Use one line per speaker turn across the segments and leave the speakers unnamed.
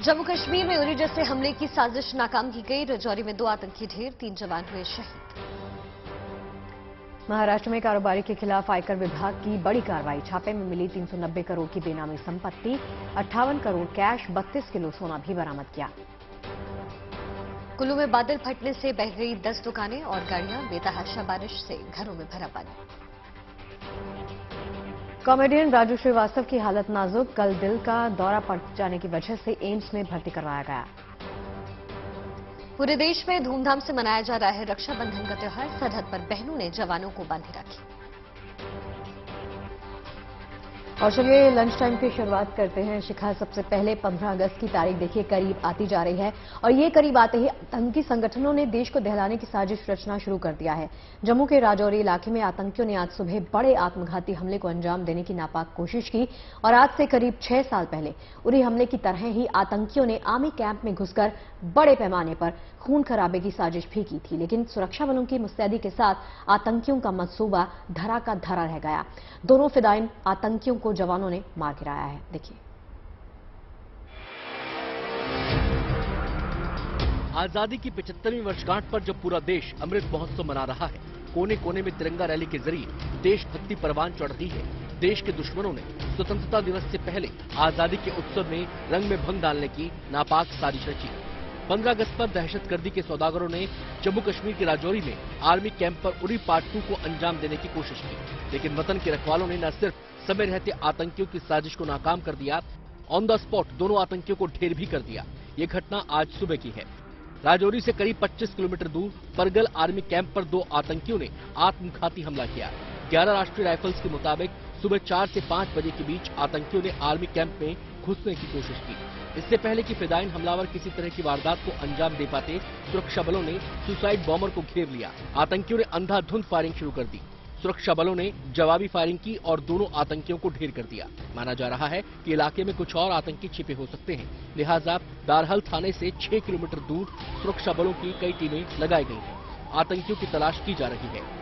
जम्मू कश्मीर में उरी जैसे हमले की साजिश नाकाम की गई। राजौरी में 2 आतंकी ढेर, 3 जवान हुए शहीद।
महाराष्ट्र में कारोबारी के खिलाफ आयकर विभाग की बड़ी कार्रवाई। छापे में मिली 390 करोड़ की बेनामी संपत्ति, 58 करोड़ कैश, 32 किलो सोना भी बरामद किया।
कुल्लू में बादल फटने से बह गई 10 दुकानें और गाड़ियां। बेतहाशा बारिश से घरों में भरा पानी।
कॉमेडियन राजू श्रीवास्तव की हालत नाजुक। कल दिल का दौरा पड़ जाने की वजह से एम्स में भर्ती करवाया गया।
पूरे देश में धूमधाम से मनाया जा रहा है रक्षाबंधन का त्योहार। सरहद पर बहनों ने जवानों को बांधे राखी।
और चलिए लंच टाइम की शुरुआत करते हैं। शिखा, सबसे पहले 15 अगस्त की तारीख देखिए करीब आती जा रही है और ये करीब आते ही आतंकी संगठनों ने देश को दहलाने की साजिश रचना शुरू कर दिया है। जम्मू के राजौरी इलाके में आतंकियों ने आज सुबह बड़े आत्मघाती हमले को अंजाम देने की नापाक कोशिश की और आज से करीब 6 साल पहले उरी हमले की तरह ही आतंकियों ने आर्मी कैंप में घुसकर बड़े पैमाने पर खून खराबे की साजिश भी की थी। लेकिन सुरक्षा बलों की मुस्तैदी के साथ आतंकियों का मंसूबा धरा का धरा रह गया। दोनों फिदायीन आतंकियों को जवानों ने मार गिराया है। देखिए।
आजादी की 75वीं वर्षगांठ पर जब पूरा देश अमृत महोत्सव मना रहा है, कोने कोने में तिरंगा रैली के जरिए देशभक्ति परवान चढ़ रही है, देश के दुश्मनों ने स्वतंत्रता दिवस से पहले आजादी के उत्सव में रंग में भंग डालने की नापाक साजिश रची। 15 अगस्त पर दहशतगर्दी के सौदागरों ने जम्मू कश्मीर के राजौरी में आर्मी कैंप पर उरी पार्ट 2 को अंजाम देने की कोशिश की, लेकिन वतन के रखवालों ने न सिर्फ समय रहते आतंकियों की साजिश को नाकाम कर दिया, ऑन द स्पॉट दोनों आतंकियों को ढेर भी कर दिया। ये घटना आज सुबह की है। राजौरी से करीब 25 किलोमीटर दूर परगल आर्मी कैंप पर 2 आतंकियों ने आत्मघाती हमला किया। 11 राष्ट्रीय राइफल्स के मुताबिक सुबह 4 से 5 बजे के बीच आतंकियों ने आर्मी कैंप में घुसने की कोशिश की। इससे पहले कि फिदायीन हमलावर किसी तरह की वारदात को अंजाम दे पाते, सुरक्षा बलों ने सुसाइड बॉम्बर को घेर लिया। आतंकियों ने अंधाधुंध फायरिंग शुरू कर दी। सुरक्षा बलों ने जवाबी फायरिंग की और दोनों आतंकियों को ढेर कर दिया। माना जा रहा है कि इलाके में कुछ और आतंकी छिपे हो सकते हैं, लिहाजा दारहल थाने से 6 किलोमीटर दूर सुरक्षा बलों की कई टीमें लगाई गई हैं। आतंकियों की तलाश की जा रही है।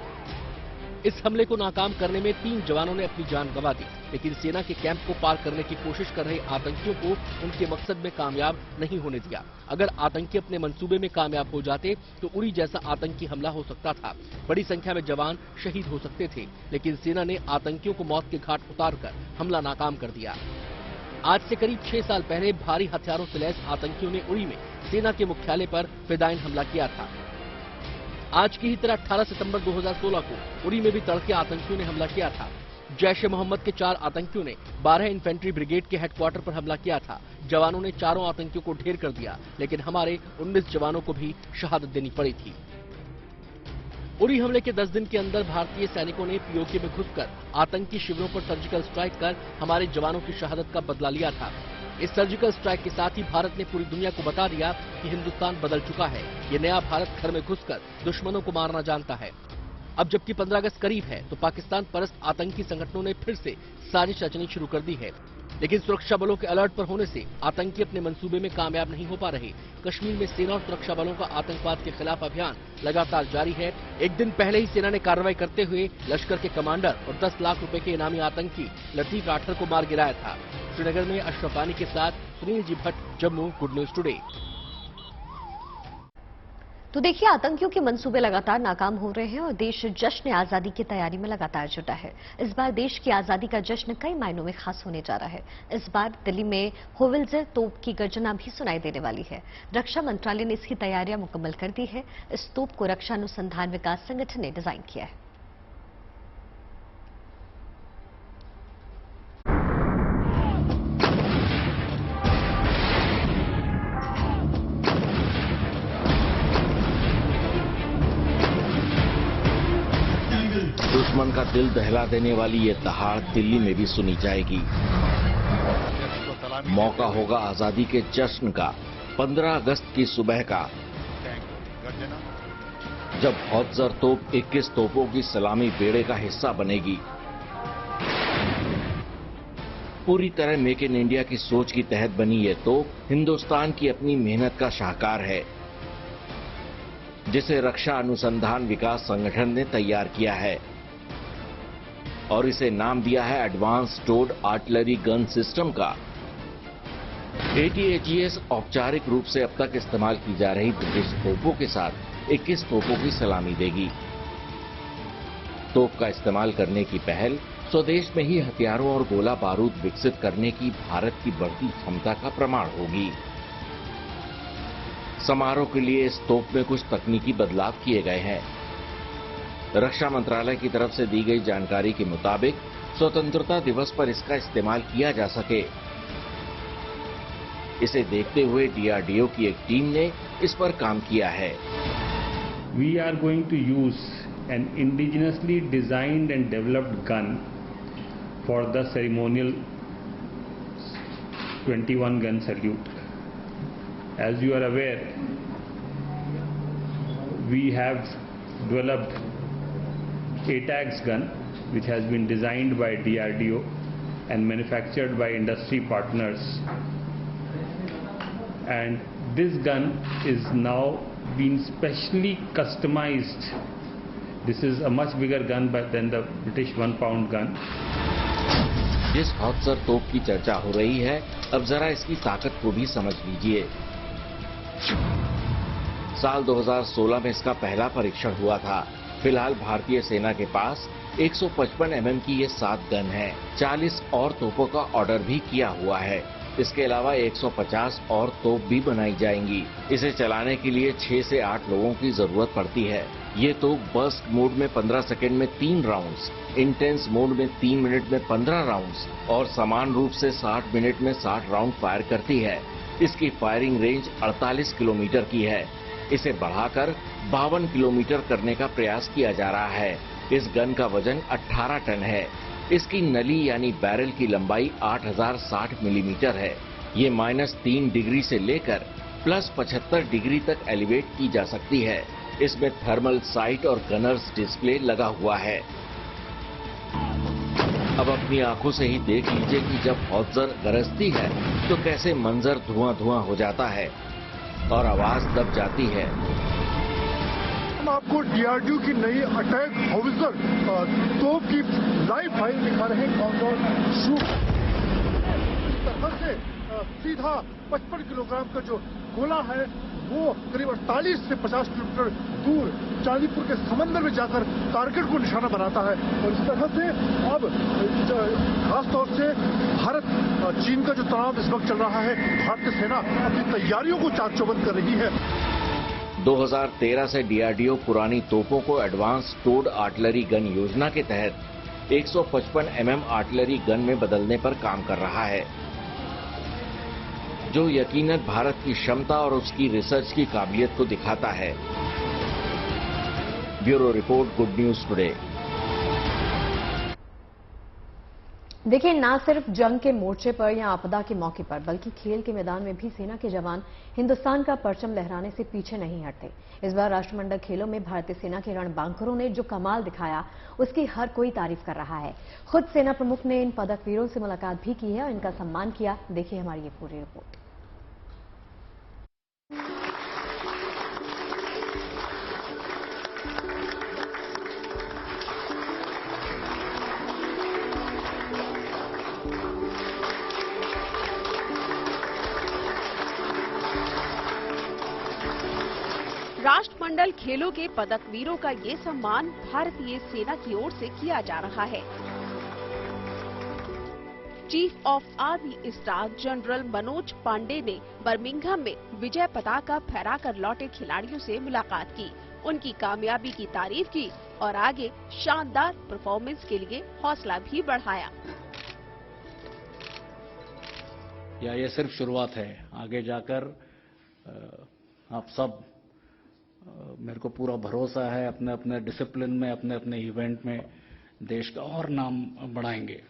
इस हमले को नाकाम करने में 3 जवानों ने अपनी जान गंवा दी, लेकिन सेना के कैंप को पार करने की कोशिश कर रहे आतंकियों को उनके मकसद में कामयाब नहीं होने दिया। अगर आतंकी अपने मंसूबे में कामयाब हो जाते तो उरी जैसा आतंकी हमला हो सकता था। बड़ी संख्या में जवान शहीद हो सकते थे, लेकिन सेना ने आतंकियों को मौत के घाट उतारकर हमला नाकाम कर दिया। आज से करीब 6 साल पहले भारी हथियारों से लैस आतंकियों ने उरी में सेना के मुख्यालय पर फिदायीन हमला किया था। आज की ही तरह 18 सितंबर 2016 को उरी में भी तड़के आतंकियों ने हमला किया था। जैश ए मोहम्मद के 4 आतंकियों ने 12 इन्फेंट्री ब्रिगेड के हेडक्वार्टर पर हमला किया था। जवानों ने चारों आतंकियों को ढेर कर दिया, लेकिन हमारे 19 जवानों को भी शहादत देनी पड़ी थी। उरी हमले के 10 दिन के अंदर भारतीय सैनिकों ने पीओके में घुसकर आतंकी शिविरों पर सर्जिकल स्ट्राइक कर हमारे जवानों की शहादत का बदला लिया था। इस सर्जिकल स्ट्राइक के साथ ही भारत ने पूरी दुनिया को बता दिया कि हिंदुस्तान बदल चुका है। ये नया भारत घर में घुसकर दुश्मनों को मारना जानता है। अब जबकि 15 अगस्त करीब है तो पाकिस्तान परस्त आतंकी संगठनों ने फिर से साजिश रचनी शुरू कर दी है, लेकिन सुरक्षा बलों के अलर्ट पर होने से आतंकी अपने मंसूबे में कामयाब नहीं हो पा रहे। कश्मीर में सेना और सुरक्षा बलों का आतंकवाद के खिलाफ अभियान लगातार जारी है। एक दिन पहले ही सेना ने कार्रवाई करते हुए लश्कर के कमांडर और 10 लाख रुपए के इनामी आतंकी लतीफ राठर को मार गिराया था। श्रीनगर में अशरफ वानी के साथ Sunil ji Bhatt, Jammu, good news today.
तो देखिए, आतंकियों के मंसूबे लगातार नाकाम हो रहे हैं और देश जश्न आजादी की तैयारी में लगातार जुटा है। इस बार देश की आजादी का जश्न कई मायनों में खास होने जा रहा है। इस बार दिल्ली में होविल्जर तोप की गर्जना भी सुनाई देने वाली है। रक्षा मंत्रालय ने इसकी तैयारियां मुकम्मल कर दी है। इस तोप को रक्षा अनुसंधान विकास संगठन ने डिजाइन किया है।
दुश्मन का दिल दहला देने वाली ये दहाड़ दिल्ली में भी सुनी जाएगी। मौका होगा आजादी के जश्न का, 15 अगस्त की सुबह का, जब हौत्जर तोप 21 तोपों की सलामी बेड़े का हिस्सा बनेगी। पूरी तरह मेक इन इंडिया की सोच की तहत बनी ये तोप हिंदुस्तान की अपनी मेहनत का शाहकार है, जिसे रक्षा अनुसंधान विकास संगठन ने तैयार किया है और इसे नाम दिया है advance towed artillery gun system का। ATAGS औपचारिक रूप से अब तक इस्तेमाल की जा रही ब्रिटिश तोपों के साथ 21 तोपों की सलामी देगी। तोप का इस्तेमाल करने की पहल स्वदेश में ही हथियारों और गोला बारूद विकसित करने की भारत की बढ़ती क्षमता का प्रमाण होगी। समारोह के लिए इस तोप में कुछ तकनीकी बदलाव किए गए हैं। रक्षा मंत्रालय की तरफ से दी गई जानकारी के मुताबिक स्वतंत्रता दिवस पर इसका इस्तेमाल किया जा सके, इसे देखते हुए DRDO की एक टीम ने इस पर काम किया है।
We are going to use an indigenously designed and developed gun for the ceremonial 21 gun salute. As you are aware, we have developed ATAGS gun, which has been designed by DRDO and manufactured by industry partners. And this gun is now being specially customized. This is a much bigger gun than the British 1 pound gun.
जिस हॉटसर तोप की चर्चा हो रही है, अब जरा इसकी ताकत को भी समझ लीजिए। साल 2016 में इसका पहला परीक्षण हुआ था। फिलहाल भारतीय सेना के पास 155 mm की ये 7 गन है। 40 और तोपों का ऑर्डर भी किया हुआ है। इसके अलावा 150 और तोप भी बनाई जाएंगी। इसे चलाने के लिए 6 से 8 लोगों की जरूरत पड़ती है। ये तोप बर्स्ट मोड में 15 सेकंड में 3 राउंड्स, इंटेंस मोड में 3 मिनट में 15 राउंड्स और समान रूप से 60 मिनट में 60 राउंड फायर करती है। इसकी फायरिंग रेंज 48 किलोमीटर की है। इसे बढ़ाकर 52 किलोमीटर करने का प्रयास किया जा रहा है। इस गन का वजन 18 टन है। इसकी नली यानी बैरल की लंबाई 8060 मिलीमीटर है। ये -3 डिग्री से लेकर +75 डिग्री तक एलिवेट की जा सकती है। इसमें थर्मल साइट और गनर्स डिस्प्ले लगा हुआ है। अब अपनी आंखों से ही देख लीजिए कि जब हॉटसर गरजती है तो कैसे मंजर धुआं हो जाता है और आवाज दब जाती है।
हम आपको DRDO की नई अटैक हाउवित्जर तोप की लाइव फाइल दिखा रहे हैं। काउंटडाउन शूट इस तरह से सीधा 55 किलोग्राम का जो गोला है वो करीब 48 से 50 किलोमीटर दूर चांदीपुर के समंदर में जाकर टारगेट को निशाना बनाता है। और इस तरह से अब खासतौर से भारत चीन का जो तनाव इस वक्त चल रहा है, भारतीय सेना अपनी तैयारियों को चाक चौबंद कर रही है।
2013 से DRDO पुरानी तोपों को एडवांस टोड आर्टिलरी गन योजना के तहत 155 mm आर्टिलरी गन में बदलने पर काम कर रहा है, जो यकीनन भारत की क्षमता और उसकी रिसर्च की काबिलियत को दिखाता है। Bureau report, good news today.
देखिए, ना सिर्फ जंग के मोर्चे पर या आपदा के मौके पर, बल्कि खेल के मैदान में भी सेना के जवान हिंदुस्तान का परचम लहराने से पीछे नहीं हटते। इस बार राष्ट्रमंडल खेलों में भारतीय सेना के रणबांकुरों ने जो कमाल दिखाया, उसकी हर कोई तारीफ कर रहा है। खुद सेना प्रमुख ने इन पदक वीरों से मुलाकात भी की है और इनका सम्मान किया। देखिए हमारी ये पूरी रिपोर्ट।
राष्ट्रमंडल खेलों के पदक वीरों का ये सम्मान भारतीय सेना की ओर से किया जा रहा है। Chief of army staff general Manoj Pande ने बर्मिंघम में विजय पताका फहराकर लौटे खिलाड़ियों से मुलाकात की, उनकी कामयाबी की तारीफ की और आगे शानदार परफॉर्मेंस के लिए हौसला भी बढ़ाया।
ये सिर्फ शुरुआत है, आगे जाकर आप सब, मेरे को पूरा भरोसा है, अपने अपने डिसिप्लिन में, अपने अपने इवेंट में देश का और नाम बढ़ाएंगे।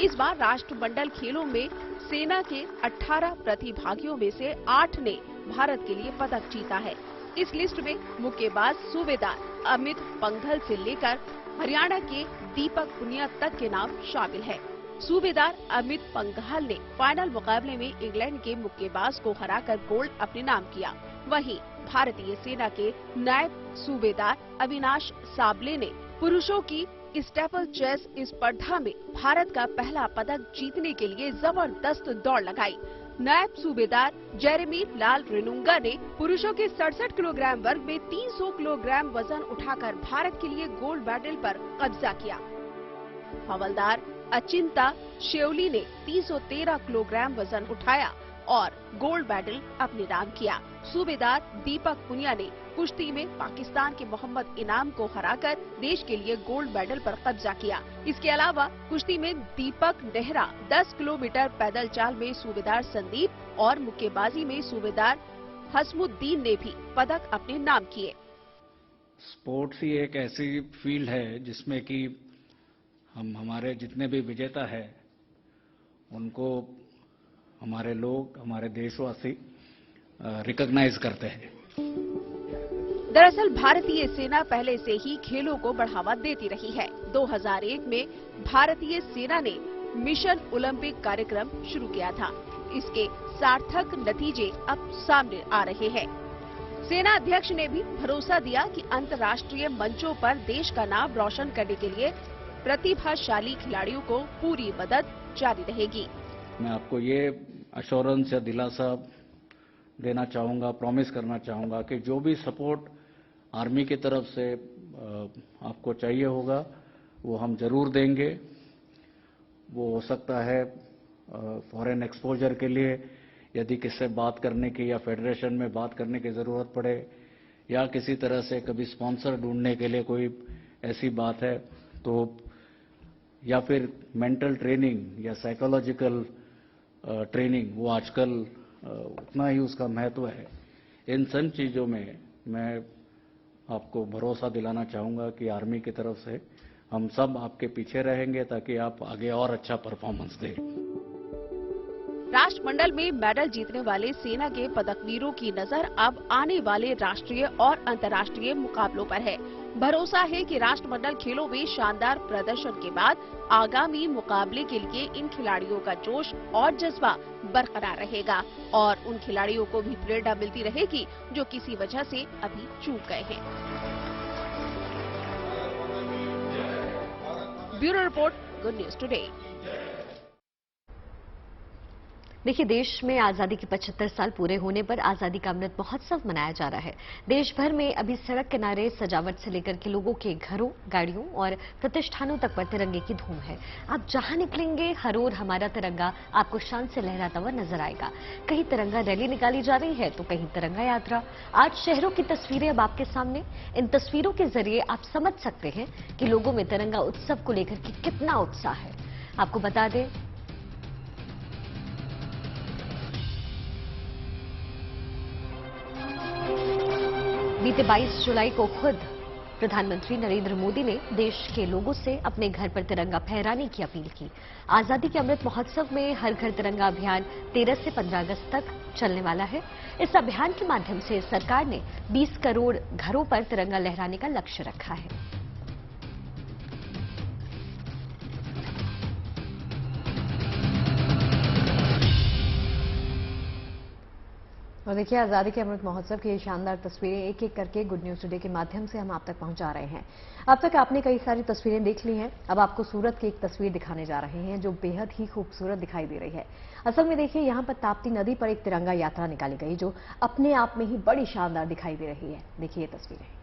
इस बार राष्ट्रमंडल खेलों में सेना के 18 प्रतिभागियों में से 8 ने भारत के लिए पदक जीता है। इस लिस्ट में मुक्केबाज सूबेदार अमित पंघल से लेकर हरियाणा के दीपक पुनिया तक के नाम शामिल है। सूबेदार अमित पंघाल ने फाइनल मुकाबले में इंग्लैंड के मुक्केबाज को हराकर गोल्ड अपने नाम किया। वहीं भारतीय सेना के नायब सूबेदार अविनाश साबले ने पुरुषों की स्टेपल चेस स्पर्धा में भारत का पहला पदक जीतने के लिए जबरदस्त दौड़ लगाई। नायब सूबेदार जेरेमी लाल रेनुंगा ने पुरुषों के 67 किलोग्राम वर्ग में 300 किलोग्राम वजन उठाकर भारत के लिए गोल्ड मेडल पर कब्जा किया। हवलदार अचिंता शेवली ने 313 किलोग्राम वजन उठाया और गोल्ड मेडल अपने नाम किया। सूबेदार दीपक पुनिया ने कुश्ती में पाकिस्तान के मोहम्मद इनाम को हराकर देश के लिए गोल्ड मेडल पर कब्जा किया। इसके अलावा कुश्ती में दीपक नेहरा, 10 किलोमीटर पैदल चाल में सूबेदार संदीप और मुक्केबाजी में सूबेदार हसमुद्दीन ने भी पदक अपने नाम किए।
स्पोर्ट्स ही एक ऐसी फील्ड है जिसमें कि हम हमारे जितने भी विजेता है उनको हमारे लोग, हमारे देशवासी रिकॉग्नाइज करते हैं।
दरअसल भारतीय सेना पहले से ही खेलों को बढ़ावा देती रही है। 2001 में भारतीय सेना ने मिशन ओलंपिक कार्यक्रम शुरू किया था। इसके सार्थक नतीजे अब सामने आ रहे हैं। सेना अध्यक्ष ने भी भरोसा दिया कि अंतर्राष्ट्रीय मंचों पर देश का नाम रोशन करने के लिए प्रतिभाशाली खिलाड़ियों को पूरी मदद जारी रहेगी।
मैं आपको ये अश्योरेंस या दिलासा देना चाहूँगा, प्रॉमिस करना चाहूँगा कि जो भी सपोर्ट आर्मी की तरफ से आपको चाहिए होगा वो हम जरूर देंगे। वो हो सकता है फॉरेन एक्सपोजर के लिए यदि किससे बात करने की या फेडरेशन में बात करने की ज़रूरत पड़े या किसी तरह से कभी स्पॉन्सर ढूंढने के लिए कोई ऐसी बात है तो, या फिर मेंटल ट्रेनिंग या साइकोलॉजिकल ट्रेनिंग, वो आजकल उतना ही उसका महत्व है। इन सब चीज़ों में मैं आपको भरोसा दिलाना चाहूँगा कि आर्मी की तरफ से हम सब आपके पीछे रहेंगे ताकि आप आगे और अच्छा परफॉर्मेंस दें।
राष्ट्रमंडल में मेडल जीतने वाले सेना के पदकवीरों की नजर अब आने वाले राष्ट्रीय और अंतर्राष्ट्रीय मुकाबलों पर है। भरोसा है कि राष्ट्रमंडल खेलों में शानदार प्रदर्शन के बाद आगामी मुकाबले के लिए इन खिलाड़ियों का जोश और जज्बा बरकरार रहेगा और उन खिलाड़ियों को भी प्रेरणा मिलती रहेगी जो किसी वजह से अभी चूक गए हैं। Bureau report, good news today.
देखिए, देश में आजादी के 75 साल पूरे होने पर आजादी का अमृत महोत्सव मनाया जा रहा है। देश भर में अभी सड़क किनारे सजावट से लेकर के लोगों के घरों, गाड़ियों और प्रतिष्ठानों तक पर तिरंगे की धूम है। आप जहां निकलेंगे हर ओर हमारा तिरंगा आपको शान से लहराता हुआ नजर आएगा। कहीं तिरंगा रैली निकाली जा रही है तो कहीं तिरंगा यात्रा। आज शहरों की तस्वीरें अब आपके सामने। इन तस्वीरों के जरिए आप समझ सकते हैं कि लोगों में तिरंगा उत्सव को लेकर के कितना उत्साह है। आपको बता दें, बीते 22 जुलाई को खुद प्रधानमंत्री नरेंद्र मोदी ने देश के लोगों से अपने घर पर तिरंगा फहराने की अपील की। आजादी के अमृत महोत्सव में हर घर तिरंगा अभियान 13 से 15 अगस्त तक चलने वाला है। इस अभियान के माध्यम से सरकार ने 20 करोड़ घरों पर तिरंगा लहराने का लक्ष्य रखा है।
और देखिए, आजादी के अमृत महोत्सव की ये शानदार तस्वीरें एक एक करके गुड न्यूज टुडे के माध्यम से हम आप तक पहुंचा रहे हैं। अब तक आपने कई सारी तस्वीरें देख ली हैं। अब आपको सूरत की एक तस्वीर दिखाने जा रहे हैं जो बेहद ही खूबसूरत दिखाई दे रही है। असल में देखिए, यहाँ पर ताप्ती नदी पर एक तिरंगा यात्रा निकाली गई जो अपने आप में ही बड़ी शानदार दिखाई दे रही है। देखिए ये तस्वीरें।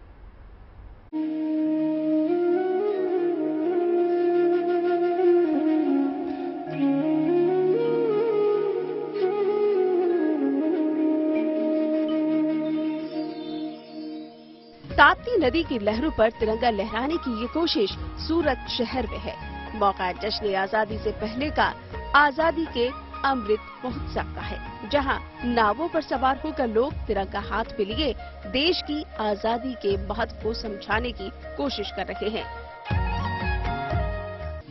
ताप्ती नदी की लहरों पर तिरंगा लहराने की ये कोशिश सूरत शहर में है। मौका जश्न आजादी से पहले का आजादी के अमृत महोत्सव का है, जहां नावों पर सवार होकर लोग तिरंगा हाथ में लिए देश की आजादी के महत्व को समझाने की कोशिश कर रहे हैं।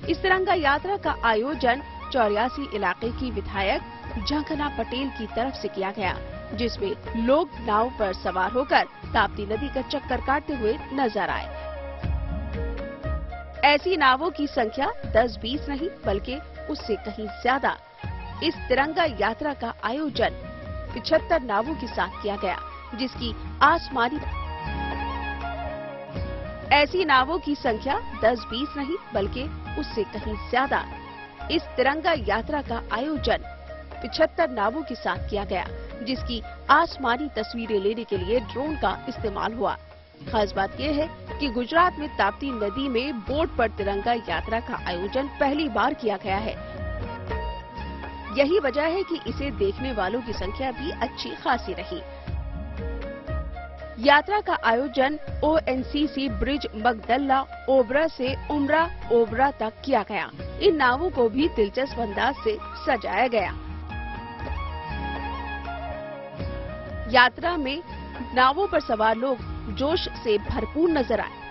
इस तिरंगा यात्रा का आयोजन 84 इलाके की विधायक जंगना पटेल की तरफ से किया गया, जिसमें लोग नाव पर सवार होकर ताप्ती नदी का चक्कर काटते हुए नजर आए। ऐसी नावों की संख्या 10-20 नहीं बल्कि उससे कहीं ज्यादा। इस तिरंगा यात्रा का आयोजन 75 नावों के साथ किया गया, जिसकी आसमानी ऐसी नावों की संख्या 10-20 नहीं बल्कि उससे कहीं ज्यादा। इस तिरंगा यात्रा का आयोजन 75 नावों के साथ किया गया, जिसकी आसमानी तस्वीरें लेने के लिए ड्रोन का इस्तेमाल हुआ। खास बात यह है कि गुजरात में ताप्ती नदी में बोट पर तिरंगा यात्रा का आयोजन पहली बार किया गया है। यही वजह है कि इसे देखने वालों की संख्या भी अच्छी खासी रही। यात्रा का आयोजन ONCC ब्रिज मगदल्ला ओबरा से उमरा ओबरा तक किया गया। इन नावों को भी दिलचस्प अंदाज से सजाया गया। यात्रा में नावों पर सवार लोग जोश से भरपूर नजर आए।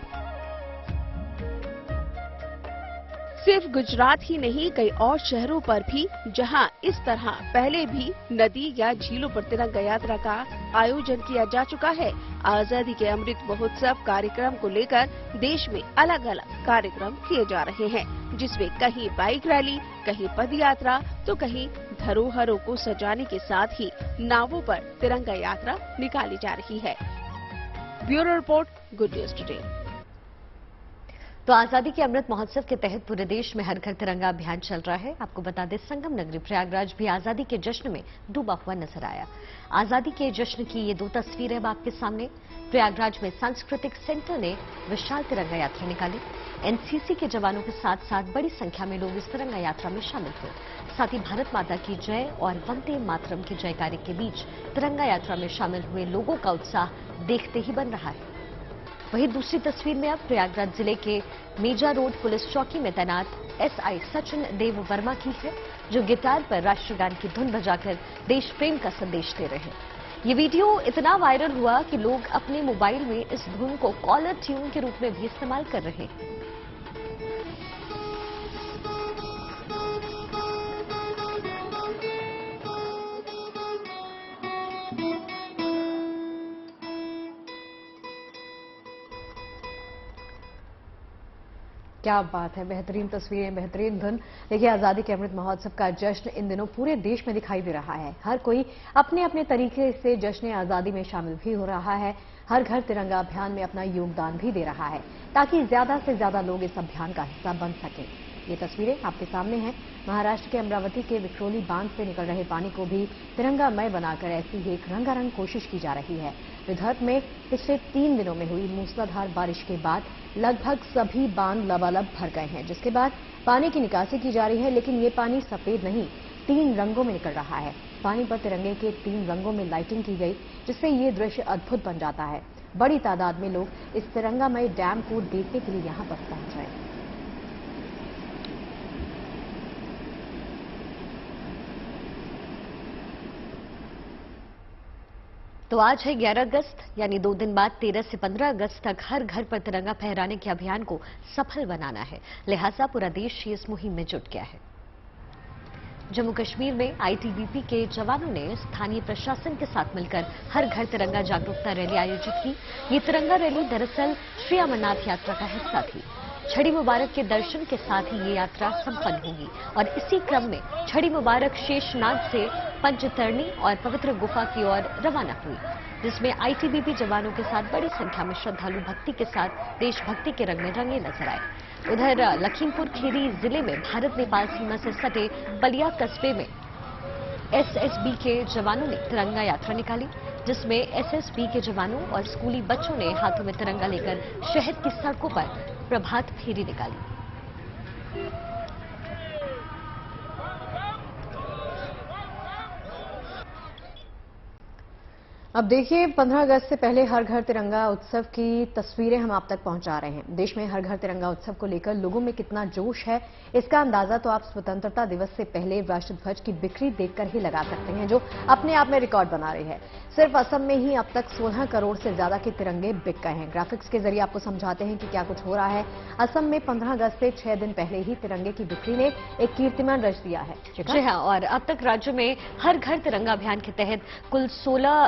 सिर्फ गुजरात ही नहीं, कई और शहरों पर भी जहां इस तरह पहले भी नदी या झीलों पर तिरंगा यात्रा का आयोजन किया जा चुका है। आजादी के अमृत महोत्सव कार्यक्रम को लेकर देश में अलग अलग कार्यक्रम किए जा रहे हैं, जिसमें कहीं बाइक रैली, कहीं पद यात्रा तो कहीं धरोहरों को सजाने के साथ ही नावों पर तिरंगा यात्रा निकाली जा रही है। Bureau report, good news today.
तो आजादी के अमृत महोत्सव के तहत पूरे देश में हर घर तिरंगा अभियान चल रहा है। आपको बता दें, संगम नगरी प्रयागराज भी आजादी के जश्न में डूबा हुआ नजर आया। आजादी के जश्न की ये 2 तस्वीरें अब आपके सामने। प्रयागराज में सांस्कृतिक सेंटर ने विशाल तिरंगा यात्रा निकाली। एनसीसी के जवानों के साथ साथ बड़ी संख्या में लोग इस तिरंगा यात्रा में शामिल हुए। साथ ही भारत माता की जय और वंदे मातरम के जयकारे के बीच तिरंगा यात्रा में शामिल हुए लोगों का उत्साह देखते ही बन रहा है। वहीं दूसरी तस्वीर में अब प्रयागराज जिले के मेजा रोड पुलिस चौकी में तैनात SI सचिन देव वर्मा की है, जो गिटार पर राष्ट्रगान की धुन बजाकर देश प्रेम का संदेश दे रहे हैं। ये वीडियो इतना वायरल हुआ कि लोग अपने मोबाइल में इस धुन को कॉलर ट्यून के रूप में भी इस्तेमाल कर रहे हैं।
क्या बात है, बेहतरीन तस्वीरें, बेहतरीन धुन। देखिए, आजादी के अमृत महोत्सव का जश्न इन दिनों पूरे देश में दिखाई दे रहा है। हर कोई अपने अपने तरीके से जश्न आजादी में शामिल भी हो रहा है। हर घर तिरंगा अभियान में अपना योगदान भी दे रहा है, ताकि ज्यादा से ज्यादा लोग इस अभियान का हिस्सा बन सकें। ये तस्वीरें आपके सामने हैं। महाराष्ट्र के अमरावती के विक्रोली बांध से निकल रहे पानी को भी तिरंगामय बनाकर ऐसी ही एक रंगारंग कोशिश की जा रही है। विदर्भ में पिछले 3 दिनों में हुई मूसलाधार बारिश के बाद लगभग सभी बांध लबालब भर गए हैं, जिसके बाद पानी की निकासी की जा रही है। लेकिन ये पानी सफेद नहीं, 3 रंगों में निकल रहा है। पानी पर तिरंगे के 3 रंगों में लाइटिंग की गई, जिससे ये दृश्य अद्भुत बन जाता है। बड़ी तादाद में लोग इस तिरंगामय डैम को देखने के लिए यहाँ पर पहुंच रहे हैं।
तो आज है 11 अगस्त, यानी 2 दिन बाद 13 से 15 अगस्त तक हर घर पर तिरंगा फहराने के अभियान को सफल बनाना है। लिहाजा पूरा देश ही इस मुहिम में जुट गया है। जम्मू कश्मीर में ITBP के जवानों ने स्थानीय प्रशासन के साथ मिलकर हर घर तिरंगा जागरूकता रैली आयोजित की। ये तिरंगा रैली दरअसल श्री अमरनाथ यात्रा का हिस्सा थी। छड़ी मुबारक के दर्शन के साथ ही ये यात्रा संपन्न होगी और इसी क्रम में छड़ी मुबारक शेषनाग से पंचतरणी और पवित्र गुफा की ओर रवाना हुई, जिसमें ITBP जवानों के साथ बड़ी संख्या में श्रद्धालु भक्ति के साथ देशभक्ति के रंग में रंगे नजर आए। उधर लखीमपुर खीरी जिले में भारत नेपाल सीमा से सटे बलिया कस्बे में SSB के जवानों ने तिरंगा यात्रा निकाली, जिसमें SSB के जवानों और स्कूली बच्चों ने हाथों में तिरंगा लेकर शहर की सड़कों पर प्रभात फेरी निकाली।
अब देखिए, 15 अगस्त से पहले हर घर तिरंगा उत्सव की तस्वीरें हम आप तक पहुंचा रहे हैं। देश में हर घर तिरंगा उत्सव को लेकर लोगों में कितना जोश है, इसका अंदाजा तो आप स्वतंत्रता दिवस से पहले राष्ट्रध्वज की बिक्री देखकर ही लगा सकते हैं, जो अपने आप में रिकॉर्ड बना रही है। सिर्फ असम में ही अब तक 16 करोड़ से ज्यादा के तिरंगे बिक गए हैं। ग्राफिक्स के जरिए आपको समझाते हैं कि क्या कुछ हो रहा है। असम में 15 अगस्त से 6 दिन पहले ही तिरंगे की बिक्री ने एक कीर्तिमान रच दिया है।
जी हाँ, और अब तक राज्य में हर घर तिरंगा अभियान के तहत कुल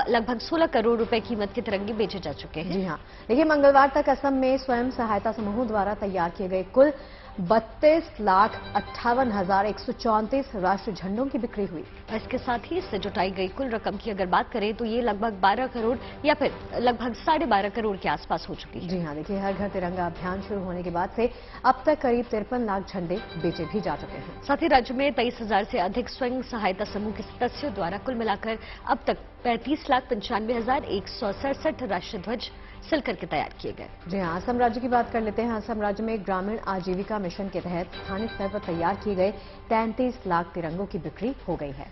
लगभग 16 करोड़ रुपए कीमत के तिरंगे बेचे जा चुके हैं।
जी हाँ, देखिए, मंगलवार तक असम में स्वयं सहायता समूहों द्वारा तैयार किए गए कुल 32,58,134 राष्ट्रीय झंडों की बिक्री हुई।
इसके साथ ही इससे जुटाई गई कुल रकम की अगर बात करें तो ये लगभग 12 करोड़ या फिर लगभग 12.5 करोड़ के आसपास हो चुकी है।
जी हां, देखिए हर घर तिरंगा अभियान शुरू होने के बाद से अब तक करीब 53 लाख झंडे बेचे भी जा चुके हैं।
साथ ही राज्य में 23,000 से अधिक स्वयं सहायता समूह के सदस्यों द्वारा कुल मिलाकर अब तक 35,95,167 राष्ट्रीय ध्वज सिल करके तैयार किए गए।
जी हां, असम राज्य की बात कर लेते हैं। असम राज्य में ग्रामीण आजीविका मिशन के तहत स्थानीय स्तर पर तैयार किए गए 33 लाख तिरंगों की बिक्री हो गई है।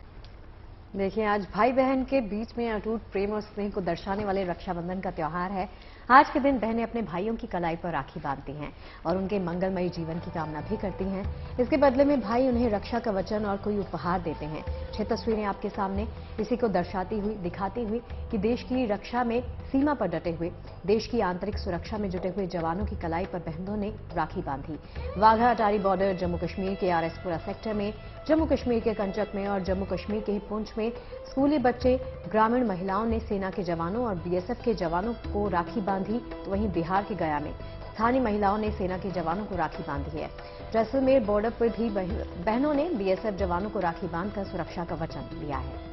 देखिए, आज भाई बहन के बीच में अटूट प्रेम और स्नेह को दर्शाने वाले रक्षाबंधन का त्योहार है। आज के दिन बहनें अपने भाइयों की कलाई पर राखी बांधती हैं और उनके मंगलमयी जीवन की कामना भी करती हैं। इसके बदले में भाई उन्हें रक्षा का वचन और कोई उपहार देते हैं। 6 तस्वीरें आपके सामने इसी को दर्शाती हुई, दिखाती हुई कि देश की रक्षा में सीमा पर डटे हुए, देश की आंतरिक सुरक्षा में जुटे हुए जवानों की कलाई पर बहनों ने राखी बांधी। वाघा अटारी बॉर्डर, जम्मू कश्मीर के आरएसपुरा सेक्टर में, जम्मू कश्मीर के कंचक में और जम्मू कश्मीर के पुंछ में स्कूली बच्चे, ग्रामीण महिलाओं ने सेना के जवानों और बीएसएफ के जवानों को राखी बांधी। तो वहीं बिहार के गया में स्थानीय महिलाओं ने सेना के जवानों को राखी बांधी है। जैसलमेर बॉर्डर पर भी बहनों ने बीएसएफ जवानों को राखी बांधकर सुरक्षा का वचन दिया है।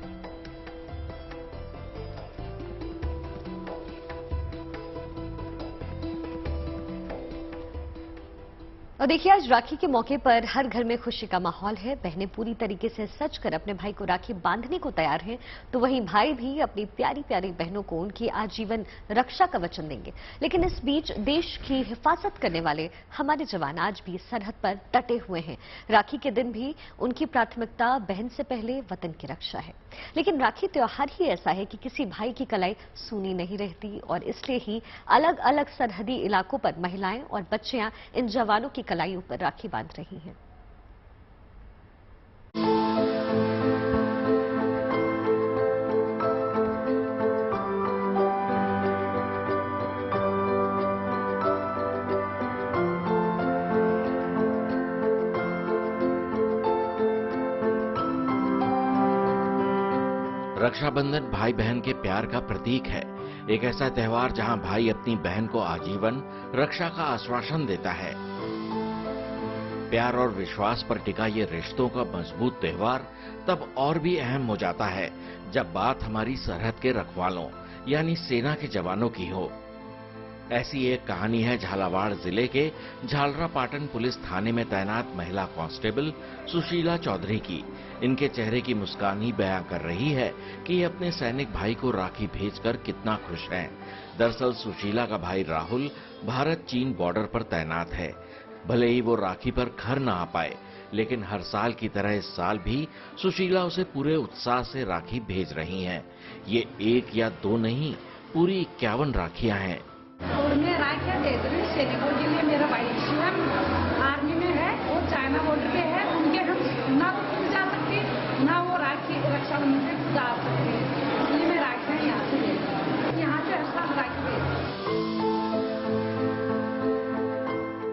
और देखिए, आज राखी के मौके पर हर घर में खुशी का माहौल है। बहनें पूरी तरीके से सज कर अपने भाई को राखी बांधने को तैयार हैं, तो वहीं भाई भी अपनी प्यारी प्यारी बहनों को उनकी आजीवन रक्षा का वचन देंगे। लेकिन इस बीच देश की हिफाजत करने वाले हमारे जवान आज भी सरहद पर डटे हुए हैं। राखी के दिन भी उनकी प्राथमिकता बहन से पहले वतन की रक्षा है। लेकिन राखी त्योहार ही ऐसा है कि किसी भाई की कलाई सूनी नहीं रहती और इसलिए ही अलग अलग सरहदी इलाकों पर महिलाएं और बच्चियां इन जवानों की कलाइयों पर राखी बांध रही हैं।
रक्षाबंधन भाई बहन के प्यार का प्रतीक है। एक ऐसा त्योहार जहां भाई अपनी बहन को आजीवन रक्षा का आश्वासन देता है। प्यार और विश्वास पर टिका ये रिश्तों का मजबूत त्योहार तब और भी अहम हो जाता है जब बात हमारी सरहद के रखवालों यानी सेना के जवानों की हो। ऐसी एक कहानी है झालावाड़ जिले के झालरापाटन पुलिस थाने में तैनात महिला कांस्टेबल सुशीला चौधरी की। इनके चेहरे की मुस्कान ही बयां कर रही है कि ये अपने सैनिक भाई को राखी भेजकर कितना खुश हैं। दरअसल सुशीला का भाई राहुल भारत चीन बॉर्डर पर तैनात है। भले ही वो राखी पर घर न आ पाए, लेकिन हर साल की तरह इस साल भी सुशीला उसे पूरे उत्साह से राखी भेज रही हैं। ये 1 या 2 नहीं, पूरी 51 राखियां हैं।
और मैं राखियां दे रही हूँ सैनिकों के लिए। मेरा भाई आर्मी में है, वो चाइना बॉर्डर पे है। उनके हम ना तो जा सकते ना वो राखी रक्षाबंधन पे जा सकते, इसलिए मैं राखियां यहाँ से दे रही हूँ। यहाँ से हर साल राखी दे रही हूँ।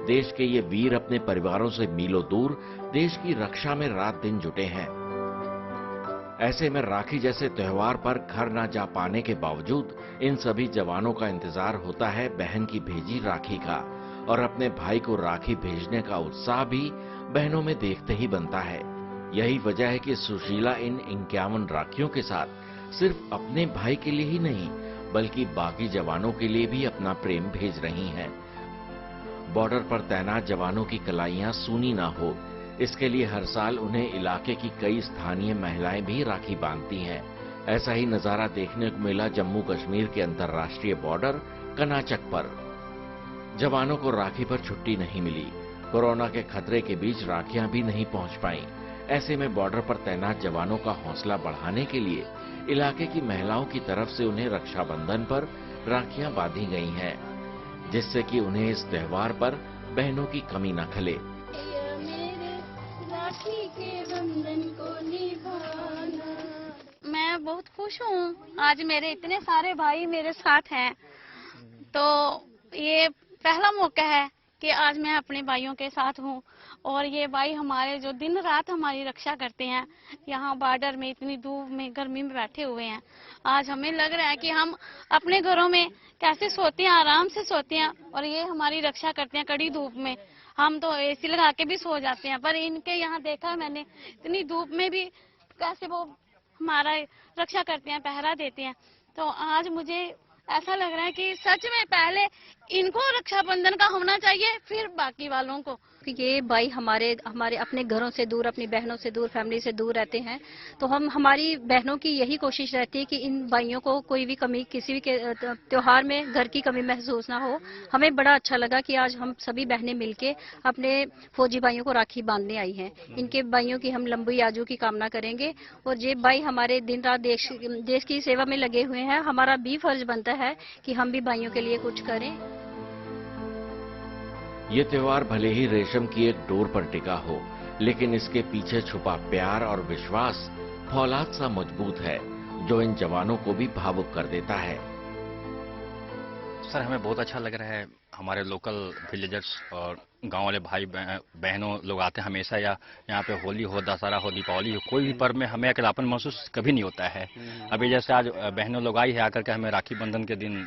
देश के ये वीर अपने परिवारों से मीलों दूर देश की रक्षा में रात दिन जुटे हैं। ऐसे में राखी जैसे त्योहार पर घर न जा पाने के बावजूद इन सभी जवानों का इंतजार होता है बहन की भेजी राखी का, और अपने भाई को राखी भेजने का उत्साह भी बहनों में देखते ही बनता है। यही वजह है कि सुशीला इन 51 राखियों के साथ सिर्फ अपने भाई के लिए ही नहीं, बल्कि बाकी जवानों के लिए भी अपना प्रेम भेज रही हैं। बॉर्डर पर तैनात जवानों की कलाइयां सूनी ना हो, इसके लिए हर साल उन्हें इलाके की कई स्थानीय महिलाएं भी राखी बांधती हैं। ऐसा ही नजारा देखने को मिला जम्मू कश्मीर के अंतर्राष्ट्रीय बॉर्डर कनाचक पर। जवानों को राखी पर छुट्टी नहीं मिली। कोरोना के खतरे के बीच राखियां भी नहीं पहुंच पाईं। ऐसे में बॉर्डर पर तैनात जवानों का हौसला बढ़ाने के लिए इलाके की महिलाओं की तरफ से उन्हें रक्षाबंधन पर राखियां बांधी गई हैं, जिससे कि उन्हें इस त्योहार पर बहनों की कमी न खले।
मैं बहुत खुश हूँ, आज मेरे इतने सारे भाई मेरे साथ हैं, तो ये पहला मौका है कि आज मैं अपने भाइयों के साथ हूँ। और ये भाई हमारे जो दिन रात हमारी रक्षा करते हैं, यहाँ बॉर्डर में इतनी धूप में गर्मी में बैठे हुए हैं। आज हमें लग रहा है कि हम अपने घरों में कैसे सोते हैं, आराम से सोते हैं, और ये हमारी रक्षा करते हैं कड़ी धूप में। हम तो एसी लगा के भी सो जाते हैं, पर इनके यहाँ देखा मैंने इतनी धूप में भी कैसे वो हमारा रक्षा करते हैं, पहरा देते हैं। तो आज मुझे ऐसा लग रहा है कि सच में पहले इनको रक्षाबंधन का होना चाहिए, फिर बाकी वालों को।
ये भाई हमारे अपने घरों से दूर, अपनी बहनों से दूर, फैमिली से दूर रहते हैं, तो हमारी बहनों की यही कोशिश रहती है कि इन भाइयों को कोई भी कमी, किसी भी त्योहार में घर की कमी महसूस ना हो। हमें बड़ा अच्छा लगा कि आज हम सभी बहनें मिलके अपने फौजी भाइयों को राखी बांधने आई हैं। इनके भाइयों की हम लंबी आयु की कामना करेंगे और ये भाई हमारे दिन रात देश की सेवा में लगे हुए हैं। हमारा भी फर्ज बनता है कि हम भी भाइयों के लिए कुछ करें।
ये त्योहार भले ही रेशम की एक डोर पर टिका हो, लेकिन इसके पीछे छुपा प्यार और विश्वास फौलाद सा मजबूत है, जो इन जवानों को भी भावुक कर देता है।
सर, हमें बहुत अच्छा लग रहा है। हमारे लोकल विलेजर्स और गांव वाले भाई बहनों लोग आते हैं हमेशा, या यहाँ पे होली हो, दशहरा हो, दीपावली हो, कोई भी पर्व में हमें अकेलापन महसूस कभी नहीं होता है। अभी जैसे आज बहनों लोग आई है, आकर के हमें राखी बंधन के दिन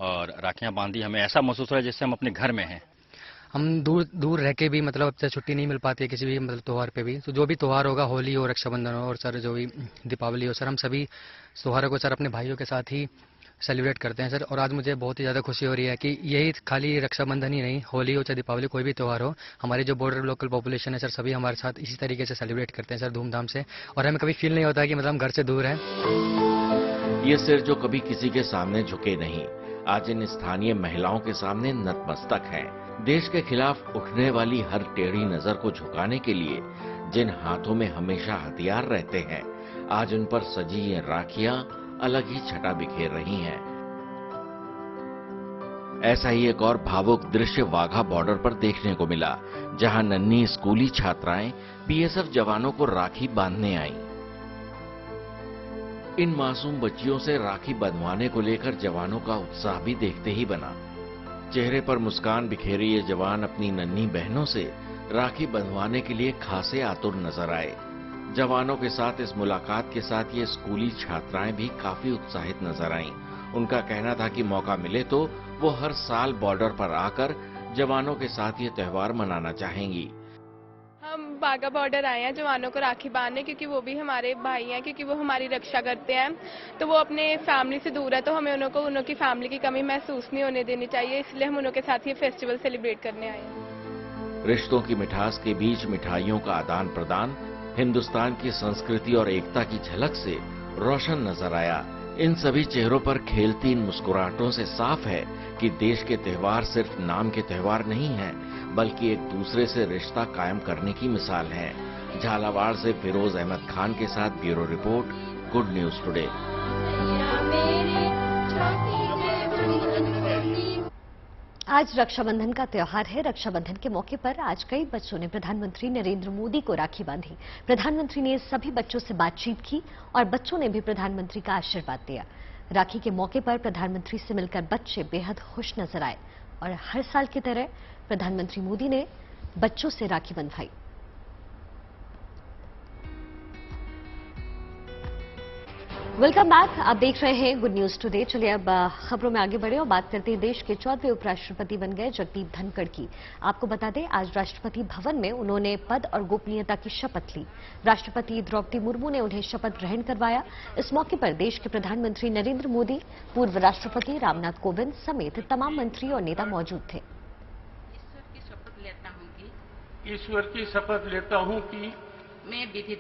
और राखियाँ बांधी, हमें ऐसा महसूस हो रहा है जैसे हम अपने घर में हैं।
हम दूर रह के भी मतलब अब से छुट्टी नहीं मिल पाती है किसी भी मतलब त्योहार पे भी, तो जो भी त्योहार होगा, होली हो, रक्षाबंधन हो और सर जो भी दीपावली हो, सर हम सभी त्योहारों को सर अपने भाइयों के साथ ही सेलिब्रेट करते हैं सर। और आज मुझे बहुत ही ज़्यादा खुशी हो रही है कि यही खाली रक्षाबंधन ही नहीं, होली हो चाहे दीपावली, कोई भी त्योहार हो, हमारे जो बॉर्डर लोकल पॉपुलेशन है सर, सभी हमारे साथ इसी तरीके से सेलिब्रेट करते हैं सर, धूमधाम से। और हमें कभी फील नहीं होता कि मतलब हम घर से दूर हैं।
ये सिर जो कभी किसी के सामने झुके नहीं, आज इन स्थानीय महिलाओं के सामने नतमस्तक हैं। देश के खिलाफ उठने वाली हर टेढ़ी नजर को झुकाने के लिए जिन हाथों में हमेशा हथियार रहते हैं, आज उन पर सजी ये राखियां अलग ही छटा बिखेर रही हैं। ऐसा ही एक और भावुक दृश्य वाघा बॉर्डर पर देखने को मिला, जहां नन्ही स्कूली छात्राएं बीएसएफ जवानों को राखी बांधने आईं। इन मासूम बच्चियों से राखी बंधवाने को लेकर जवानों का उत्साह भी देखते ही बना। चेहरे पर मुस्कान बिखेरे ये जवान अपनी नन्ही बहनों से राखी बंधवाने के लिए खासे आतुर नजर आए। जवानों के साथ इस मुलाकात के साथ ये स्कूली छात्राएं भी काफी उत्साहित नजर आईं। उनका कहना था कि मौका मिले तो वो हर साल बॉर्डर पर आकर जवानों के साथ ये त्योहार मनाना चाहेंगी।
हम वाघा बॉर्डर आए हैं जवानों को राखी बांधने, क्योंकि वो भी हमारे भाई हैं, क्योंकि वो हमारी रक्षा करते हैं। तो वो अपने फैमिली से दूर है, तो हमें उनकी फैमिली की कमी महसूस नहीं होने देनी चाहिए, इसलिए हम उनके साथ ये फेस्टिवल सेलिब्रेट करने आए हैं।
रिश्तों की मिठास के बीच मिठाइयों का आदान प्रदान हिंदुस्तान की संस्कृति और एकता की झलक से रोशन नजर आया। इन सभी चेहरों पर खेलती इन मुस्कुराहटों से साफ है कि देश के त्योहार सिर्फ नाम के त्योहार नहीं हैं, बल्कि एक दूसरे से रिश्ता कायम करने की मिसाल है। झालावाड़ से फिरोज अहमद खान के साथ bureau report, good news today.
आज रक्षाबंधन का त्योहार है। रक्षाबंधन के मौके पर आज कई बच्चों ने प्रधानमंत्री नरेंद्र मोदी को राखी बांधी। प्रधानमंत्री ने सभी बच्चों से बातचीत की और बच्चों ने भी प्रधानमंत्री का आशीर्वाद दिया। राखी के मौके पर प्रधानमंत्री से मिलकर बच्चे बेहद खुश नजर आए और हर साल की तरह प्रधानमंत्री मोदी ने बच्चों से राखी बंधवाई। वेलकम बैक, आप देख रहे हैं गुड न्यूज टुडे। चलिए अब खबरों में आगे बढ़े और बात करते हैं देश के 14वें उपराष्ट्रपति बन गए जगदीप धनखड़ की। आपको बता दें, आज राष्ट्रपति भवन में उन्होंने पद और गोपनीयता की शपथ ली। राष्ट्रपति द्रौपदी मुर्मू ने उन्हें शपथ ग्रहण करवाया। इस मौके पर देश के प्रधानमंत्री नरेंद्र मोदी, पूर्व राष्ट्रपति रामनाथ कोविंद समेत तमाम मंत्री और नेता मौजूद थे।
ईश्वर की शपथ लेता हूं कि मैं विधि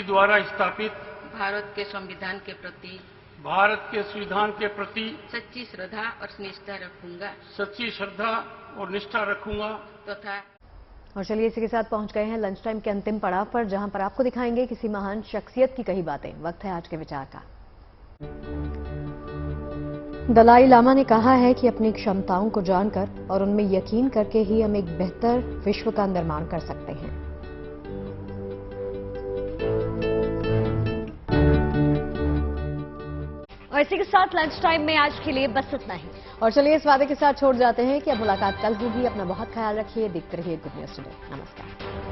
द्वारा स्थापित
भारत के संविधान के प्रति सच्ची श्रद्धा और निष्ठा रखूंगा तथा।
और चलिए इसी के साथ पहुंच गए हैं लंच टाइम के अंतिम पड़ाव पर, जहां पर आपको दिखाएंगे किसी महान शख्सियत की कही बातें। वक्त है आज के विचार का। दलाई लामा ने कहा है कि अपनी क्षमताओं को जानकर और उनमें यकीन करके ही हम एक बेहतर विश्व का निर्माण कर सकते हैं।
और इसी के साथ लंच टाइम में आज के लिए बस इतना ही।
और चलिए इस वादे के साथ छोड़ जाते हैं कि अब मुलाकात कल होगी। अपना बहुत ख्याल रखिए, देखते रहिए गुड न्यूज टुडे। नमस्कार।